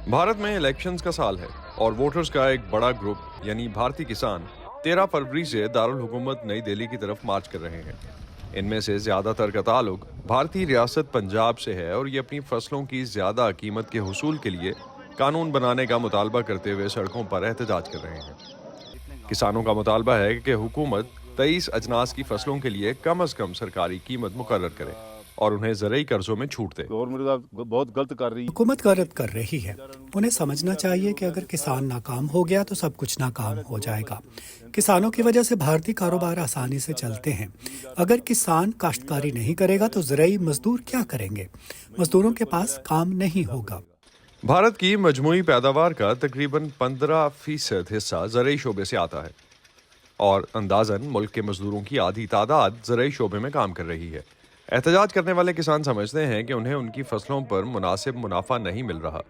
भारत में इलेक्शंस का साल है और वोटर्स का एक बड़ा ग्रुप यानी भारतीय किसान 13 फरवरी से दारुल हुकूमत नई दिल्ली की तरफ मार्च कर रहे हैं। इनमें से ज्यादातर का ताल्लुक भारतीय रियासत पंजाब से है और ये अपनी फसलों की ज्यादा कीमत के हुसूल के लिए कानून बनाने का मुतालबा करते हुए सड़कों पर एहतजाज कर रहे हैं। किसानों का मुतालबा है कि हुकूमत 23 अजनास की फसलों के लिए कम से कम सरकारी कीमत मुकर्रर करे और उन्हें ज़रई कर्जों में छूट दे। गवर्नमेंट बहुत गलत कर रही है। हुकूमत गलत कर रही है। उन्हें समझना चाहिए कि अगर किसान नाकाम हो गया तो सब कुछ नाकाम हो जाएगा। किसानों की वजह से भारतीय कारोबार आसानी से चलते हैं। अगर किसान काश्तकारी नहीं करेगा तो ज़रई मजदूर क्या करेंगे? मजदूरों के पास काम नहीं होगा। भारत की मजमूई पैदावार का तकरीबन 15% हिस्सा ज़रई शोबे से आता है और अंदाज़न मुल्क के मजदूरों की आधी तादाद ज़रई शोबे में काम कर रही है। एहतजाज करने वाले किसान समझते हैं कि उन्हें उनकी फसलों पर मुनासिब मुनाफा नहीं मिल रहा।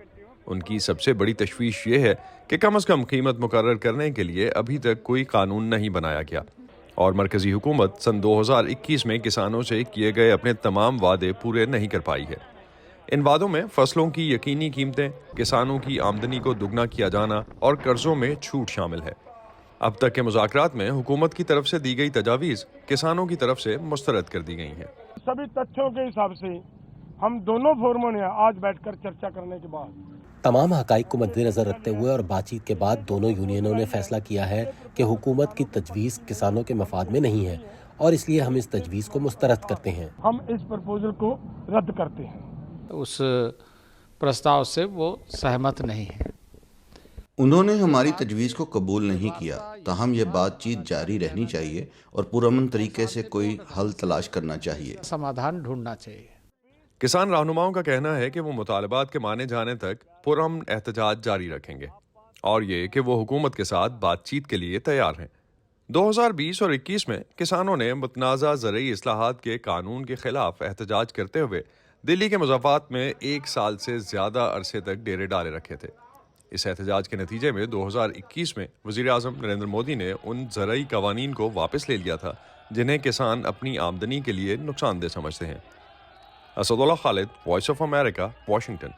उनकी सबसे बड़ी तशवीश ये है कि कम से कम कीमत मुकर्रर करने के लिए अभी तक कोई कानून नहीं बनाया गया और मरकजी हुकूमत सन 2021 में किसानों से किए गए अपने तमाम वादे पूरे नहीं कर पाई है। इन वादों में फसलों की यकीनी कीमतें, किसानों की आमदनी को दुगना किया जाना और कर्जों में छूट शामिल है। अब तक के मुज़ाकरात में हुकूमत की तरफ से दी गई तजावीज़ किसानों की तरफ से मुस्तरद कर दी गई हैं। सभी तथ्यों के हिसाब से हम दोनों फोरमों ने आज बैठकर चर्चा करने के बाद तमाम हकाइक को मद्देनजर रखते हुए और बातचीत के बाद दोनों यूनियनों ने फैसला किया है कि हुकूमत की तजवीज़ किसानों के मफाद में नहीं है और इसलिए हम इस तजवीज़ को मुस्तरद करते हैं। हम इस प्रपोजल को रद्द करते हैं। उस प्रस्ताव से वो सहमत नहीं है। उन्होंने हमारी तजवीज़ को कबूल नहीं किया, ताहम यह बातचीत जारी रहनी चाहिए और पुरअमन तरीके से कोई हल तलाश करना चाहिए। समाधान ढूंढना चाहिए। किसान रहनुमाओं का कहना है कि वो मुतालबात के माने जाने तक पुरअमन एहतजाज जारी रखेंगे और ये कि वो हुकूमत के साथ बातचीत के लिए तैयार हैं। 2020 और 21 में किसानों ने मुतनाज़ा ज़रई इस्लाहात के कानून के खिलाफ एहतजाज करते हुए दिल्ली के मुज़ाफ़ात में 1 साल से ज़्यादा अरसे तक डेरे डाले रखे थे। इस एहतजाज के नतीजे में 2021 में वज़ीर आज़म नरेंद्र मोदी ने उन ज़रई कवानीन को वापस ले लिया था जिन्हें किसान अपनी आमदनी के लिए नुकसानदेह समझते हैं। Asadullah Khalid, voice of America, Washington.